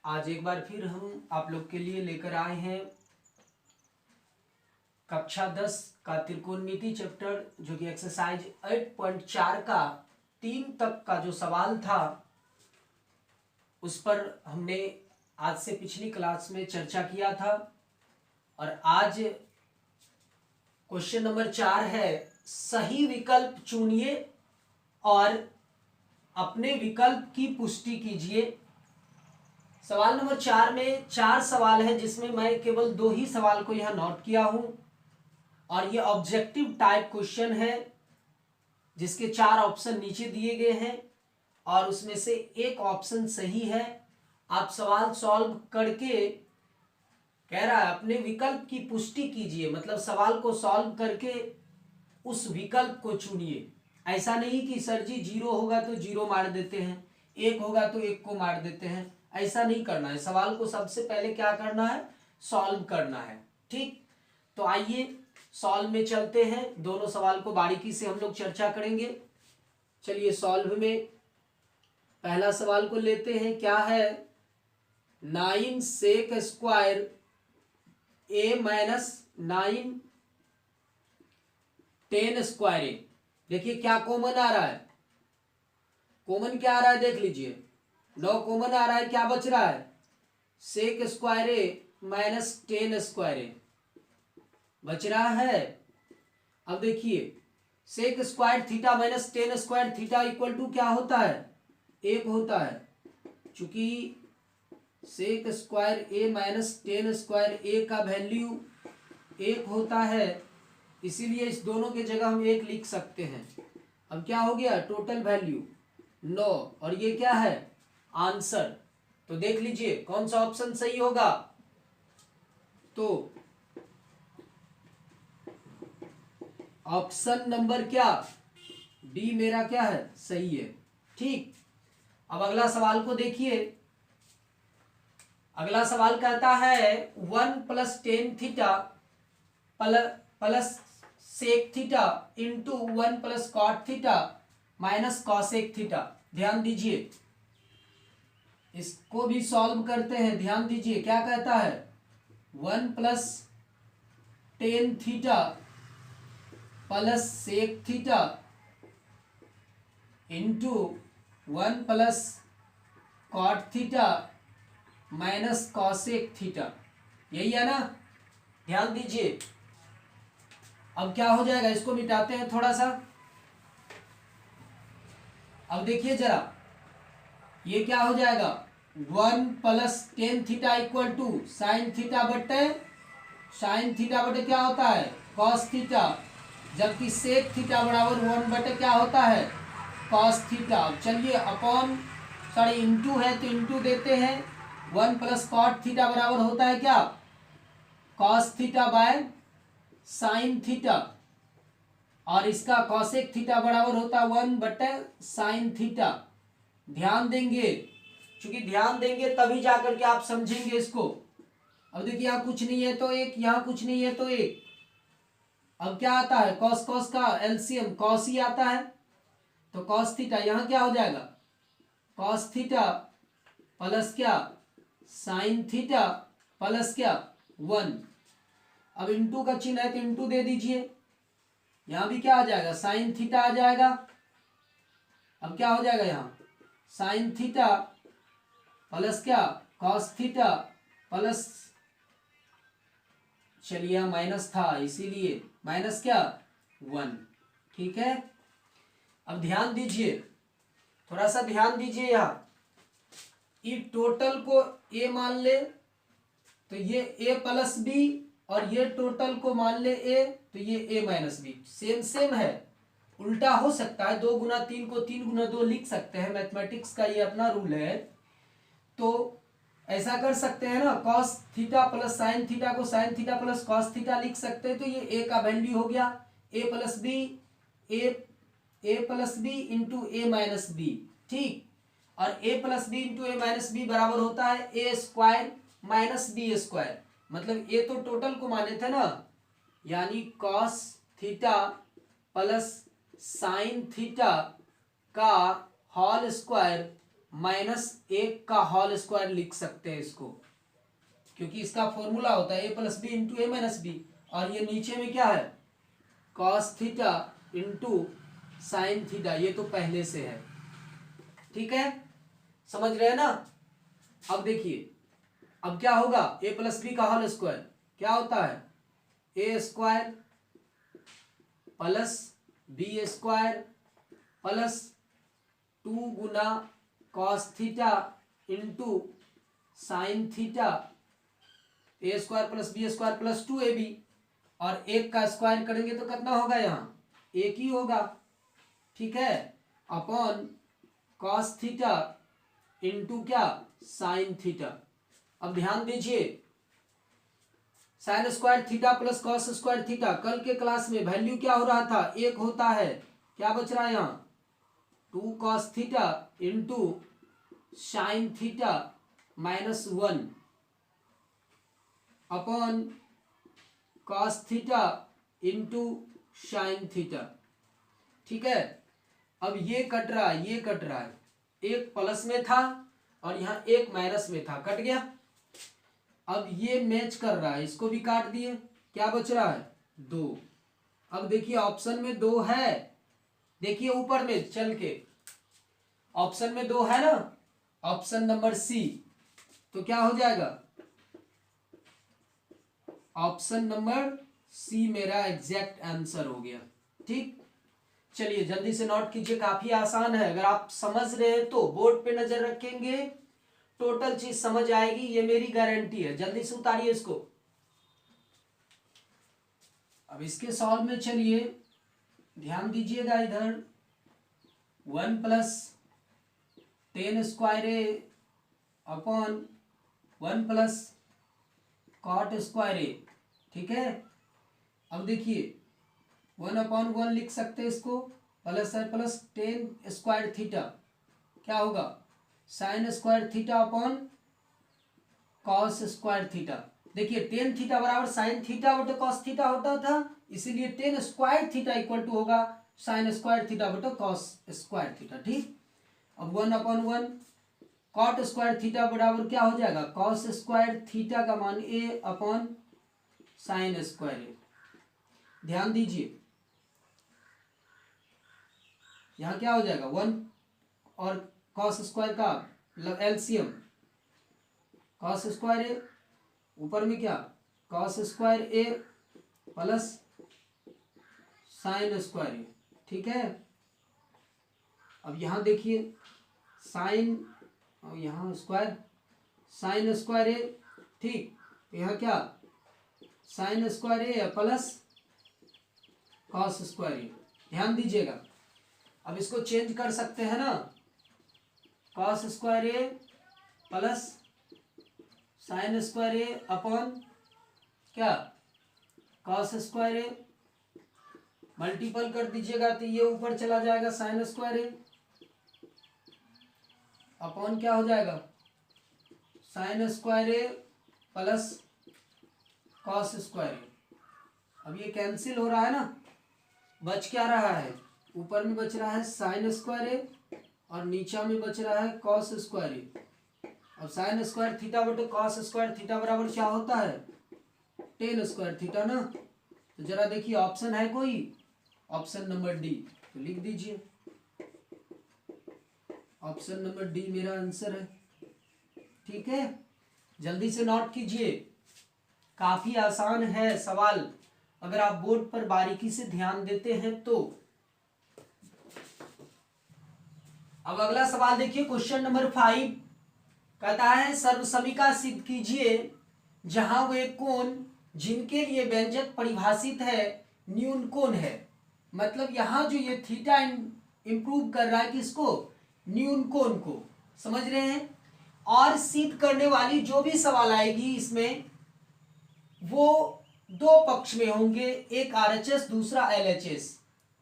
आज एक बार फिर हम आप लोग के लिए लेकर आए हैं कक्षा 10 का त्रिकोणमिति चैप्टर, जो कि एक्सरसाइज 8.4 का 3 तक का जो सवाल था उस पर हमने आज से पिछली क्लास में चर्चा किया था। और आज क्वेश्चन नंबर 4 है, सही विकल्प चुनिए और अपने विकल्प की पुष्टि कीजिए। सवाल नंबर 4 में 4 सवाल है, जिसमें मैं केवल 2 ही सवाल को यहां नोट किया हूं और ये ऑब्जेक्टिव टाइप क्वेश्चन है, जिसके 4 ऑप्शन नीचे दिए गए हैं और उसमें से एक ऑप्शन सही है। आप सवाल सॉल्व करके, कह रहा है अपने विकल्प की पुष्टि कीजिए, मतलब सवाल को सॉल्व करके उस विकल्प को चुनिए। ऐसा नहीं कि सर जी 0 होगा तो 0 मार देते हैं, 1 होगा तो 1 को मार देते हैं, ऐसा नहीं करना है। सवाल को सबसे पहले क्या करना है, सॉल्व करना है। ठीक, तो आइए सॉल्व में चलते हैं। दोनों सवाल को बारीकी से हम लोग चर्चा करेंगे। चलिए सॉल्व में पहला सवाल को लेते हैं। क्या है, 9 सेक स्क्वायर ए माइनस 9 10 स्क्वायर ए। देखिए क्या कॉमन आ रहा है, कॉमन क्या आ रहा है देख लीजिए, 9 कॉमन आ रहा है, क्या बच रहा है, sec square A minus 10 square A बच रहा है। अब देखिए sec square theta minus 10 square theta equal to क्या होता है, 1 होता है। चूंकि sec square A minus 10 square A का वैल्यू 1 होता है, इसीलिए इस दोनों के जगह हम 1 लिख सकते हैं। अब क्या हो गया, टोटल वैल्यू 9 और ये क्या है, आंसर। तो देख लीजिए कौन सा ऑप्शन सही होगा, तो ऑप्शन नंबर क्या, डी मेरा क्या है, सही है। ठीक, अब अगला सवाल को देखिए। अगला सवाल कहता है 1 plus 10 theta plus sec theta into 1 plus cot theta minus cosec theta. ध्यान दीजिए, इसको भी सॉल्व करते हैं। ध्यान दीजिए क्या कहता है, 1 plus 10 theta plus sec theta into 1 plus cot theta minus cosec theta, यही है ना। ध्यान दीजिए, अब क्या हो जाएगा, इसको मिटाते हैं थोड़ा सा। अब देखिए जरा, ये क्या हो जाएगा, 1 plus 10 theta equal to sine theta बटे क्या होता है, कॉस थीटा, जबकि सेक थीटा बराबर 1 बटे क्या होता है, कॉस थीटा। चलिए अपॉन इंटू है तो इंटू देते हैं। 1 प्लस कॉट थीटा बराबर होता है क्या, cos theta by sine theta, और इसका कॉसेक थीटा बराबर होता है 1 बटे साइन थीटा। ध्यान देंगे, क्योंकि ध्यान देंगे तभी जाकर के आप समझेंगे इसको। अब देखिए यहाँ कुछ नहीं है तो 1, यहाँ कुछ नहीं है तो 1। अब क्या आता है, कॉस कॉस का एलसीएम कॉस ही आता है, तो कॉस थीटा यहाँ क्या हो जाएगा, कॉस थीटा प्लस क्या, साइन थीटा प्लस क्या 1। अब इंटू का चिन्ह है तो इंटू दे दीजिए, यहां भी क्या आ जाएगा, साइन थीटा आ जाएगा। अब क्या हो जाएगा, यहाँ साइन थीटा प्लस क्या, कॉस थीटा प्लस, चलिए यहाँ माइनस था इसीलिए माइनस क्या 1। ठीक है, अब ध्यान दीजिए, थोड़ा सा ध्यान दीजिए। यहाँ ये टोटल को ए मान ले तो ये ए प्लस बी, और ये टोटल को मान ले ए तो ये ए माइनस बी। सेम सेम है, उल्टा हो सकता है, 2 गुना 3 को 3 गुना 2 लिख सकते हैं, मैथमेटिक्स का ये अपना रूल है। तो ऐसा कर सकते हैं ना, cos theta plus sine theta को sine theta plus cos theta लिख सकते हैं, तो ये ए का वैल्यू हो गया ए प्लस बी, ए प्लस बी इंटू ए माइनस बी। ठीक, और ए प्लस बी इंटू ए माइनस बी बराबर होता है ए स्क्वायर माइनस बी स्क्वायर। मतलब ए तो टोटल को माने थे ना, यानी cos theta plus sine theta का होल स्क्वायर -1 का होल स्क्वायर लिख सकते हैं इसको, क्योंकि इसका फॉर्मूला होता है a+b इंटू a-b, और ये नीचे में क्या है cos theta into sine theta, ये तो पहले से है। ठीक है, समझ रहे हैं ना। अब देखिए अब क्या होगा, a+b का होल स्क्वायर क्या होता है a square plus b square plus 2 Guna cos theta into sine theta, a square plus b square plus 2ab, और 1 का स्क्वायर करेंगे तो कितना होगा, यहाँ 1 ही होगा। ठीक है, अपॉन cos थीटा इंटू क्या साइन थीटा। अब ध्यान दीजिए, sine square theta plus cos square theta, कल के क्लास में वैल्यू क्या हो रहा था 1 होता है, क्या बच रहा है यहाँ 2 cos theta into sine theta -1 upon cos theta into sine theta. ठीक है, अब ये कट रहा है, ये कट रहा है, एक प्लस में था और यहाँ एक माइनस में था, कट गया। अब ये मैच कर रहा है, इसको भी काट दिए, क्या बच रहा है 2। अब देखिए ऑप्शन में 2 है, देखिए ऊपर में चल के ऑप्शन में 2 है ना, ऑप्शन नंबर सी, तो क्या हो जाएगा ऑप्शन नंबर सी मेरा एग्जैक्ट आंसर हो गया। ठीक, चलिए जल्दी से नोट कीजिए, काफी आसान है, अगर आप समझ रहे हैं तो बोर्ड पे नजर रखेंगे टोटल चीज समझ आएगी, ये मेरी गारंटी है। जल्दी से उतारिए इसको। अब इसके सॉल्व में चलिए ध्यान दीजिएगा, इधर 1 + 10 स्क्वायर ए अपॉन 1 + cot स्क्वायर ए। ठीक है, अब देखिए 1/1 लिख सकते हैं इसको, प्लस है प्लस 10 स्क्वायर थीटा, क्या होगा sine square theta upon cos square theta. देखिए 10 थीटा बराबर साइन थीटा बटे कॉस थीटा होता था, इसीलिए 10 स्क्वायर थीटा इक्वल टू होगा साइन स्क्वायर थीटा बटे कॉस स्क्वायर थीटा। ठीक, अब 1/1 कॉट स्क्वायर थीटा बराबर क्या हो जाएगा कॉस स्क्वायर थीटा का मान ए अपॉन साइन स्क्वायर ए। ध्यान दीजिए यहाँ क्या हो जाएगा 1 और कॉस स्क्वायर का मतलब एलसीएम कॉस स्क्वायर ए, ऊपर में क्या कॉस स्क्वायर ए प्लस साइन स्क्वायर ए। ठीक है, अब यहाँ देखिए साइन और यहाँ स्क्वायर साइन स्क्वायर ए। ठीक, यहाँ क्या साइन स्क्वायर ए प्लस कॉस स्क्वायर ए। ध्यान दीजिएगा, अब इसको चेंज कर सकते हैं ना, कॉस स्क्वायर ए प्लस साइन स्क्वायर ए अपॉन क्या कॉस स्क्वायर ए, मल्टीपल कर दीजिएगा तो ये ऊपर चला जाएगा साइन स्क्वायर ए अपॉन क्या हो जाएगा साइन स्क्वायर ए प्लस कॉस स्क्वायर ए। अब ये कैंसिल हो रहा है ना, बच क्या रहा है ऊपर में बच रहा है साइन स्क्वायर ए और नीचा में बच रहा है कॉस स्क्वायर ए। अब साइन स्क्वायर थीटा बटे कॉस स्क्वायर थीटा बराबर क्या होता है 10 स्क्वायर थीटा ना। तो जरा देखिए ऑप्शन है कोई, ऑप्शन नंबर डी, तो लिख दीजिए ऑप्शन नंबर डी मेरा आंसर है। ठीक है, जल्दी से नोट कीजिए, काफी आसान है सवाल, अगर आप बोर्ड पर बारीकी से ध्यान देते हैं तो। अब अगला सवाल देखिए, क्वेश्चन नंबर 5 कहता है सर्वसमीका सिद्ध कीजिए जहां वे कोण जिनके लिए व्यंजक परिभाषित है न्यून कोण है। मतलब यहां जो ये थीटा इंप्रूव कर रहा है किसको न्यून कोण को, समझ रहे हैं। और सिद्ध करने वाली जो भी सवाल आएगी इसमें वो दो पक्ष में होंगे, एक आरएचएस दूसरा एलएचएस।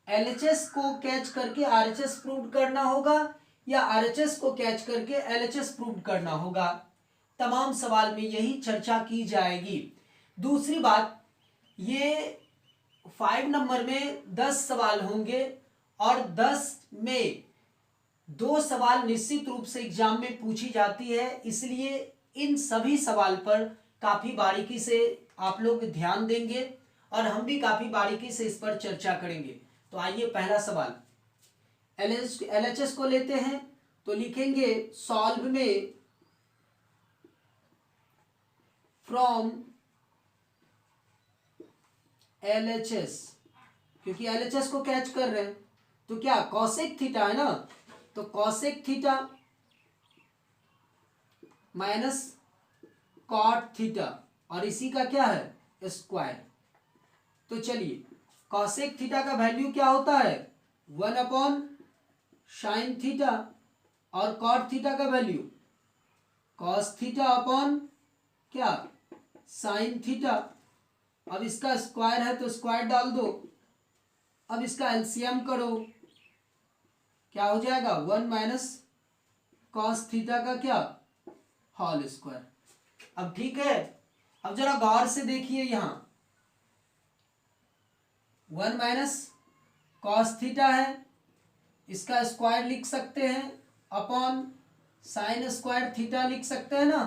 एलएचएस को कैच करके आरएचएस प्रूव करना होगा या आरएचएस को कैच करके एलएचएस प्रूव करना होगा। तमाम सवाल में यही चर्चा की जाएगी। दूसरी बात, ये 5 नंबर में 10 सवाल होंगे और 10 में दो सवाल निश्चित रूप से एग्जाम में पूछी जाती है, इसलिए इन सभी सवाल पर काफी बारीकी से आप लोग ध्यान देंगे और हम भी काफी बारीकी से इस पर चर्चा करेंगे। तो आइए पहला सवाल LHS को लेते हैं। तो लिखेंगे सॉल्व में फ्रॉम LHS, क्योंकि LHS को कैच कर रहे हैं तो क्या कॉसेक थीटा है ना, तो cosec theta minus cot theta और इसी का क्या है स्क्वायर। तो चलिए कॉसेक थीटा का वैल्यू क्या होता है 1 साइन थीटा और कॉट थीटा का वैल्यू कॉस थीटा अपॉन क्या साइन थीटा। अब इसका स्क्वायर है तो स्क्वायर डाल दो। अब इसका एलसीएम करो, क्या हो जाएगा 1 माइनस कॉस थीटा का क्या होल स्क्वायर। अब ठीक है, अब जरा गौर से देखिए, यहां 1 माइनस कॉस थीटा है, इसका स्क्वायर लिख सकते हैं अपॉन साइन स्क्वायर थीटा लिख सकते हैं ना।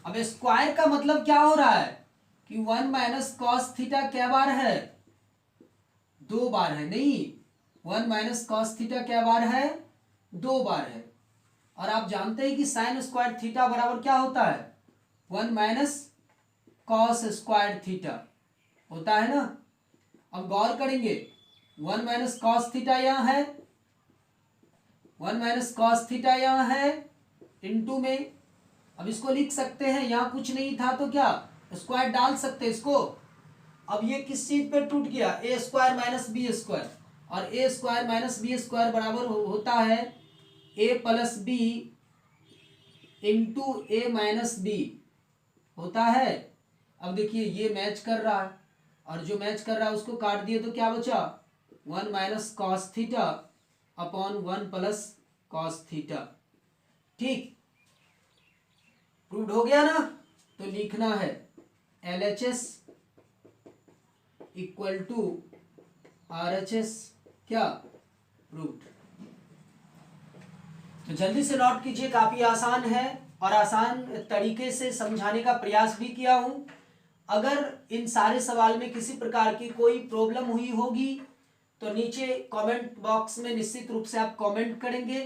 अब स्क्वायर का मतलब क्या हो रहा है कि 1 माइनस कॉस थीटा क्या बार है 2 बार है, नहीं 1 माइनस कॉस थीटा क्या बार है 2 बार है। और आप जानते हैं कि साइन स्क्वायर थीटा बराबर क्या होता है 1 माइनस कॉस स्क्वायर थीटा होता है ना। अब गौर करेंगे 1 माइनस कॉस थीटा यहां है, 1 माइनस कॉस थीटा यहां है इनटू में। अब इसको लिख सकते हैं, यहां कुछ नहीं था तो क्या स्क्वायर डाल सकते हैं इसको। अब ये किस चीज पे टूट गया ए स्क्वायर माइनस बी स्क्वायर, और ए स्क्वायर माइनस बी स्क्वायर बराबर होता है ए प्लस बी इंटू ए माइनस बी होता है। अब देखिए ये मैच कर रहा है और जो मैच कर रहा है उसको काट दिए तो क्या बचा 1 minus cos theta upon 1 plus cos theta. ठीक, प्रूव्ड हो गया ना। तो लिखना है LHS इक्वल टू RHS क्या प्रूव्ड। तो जल्दी से नोट कीजिए, काफी आसान है और आसान तरीके से समझाने का प्रयास भी किया हूं। अगर इन सारे सवाल में किसी प्रकार की कोई प्रॉब्लम हुई होगी तो नीचे कमेंट बॉक्स में निश्चित रूप से आप कमेंट करेंगे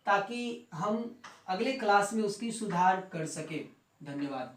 ताकि हम अगले क्लास में उसकी सुधार कर सके। धन्यवाद।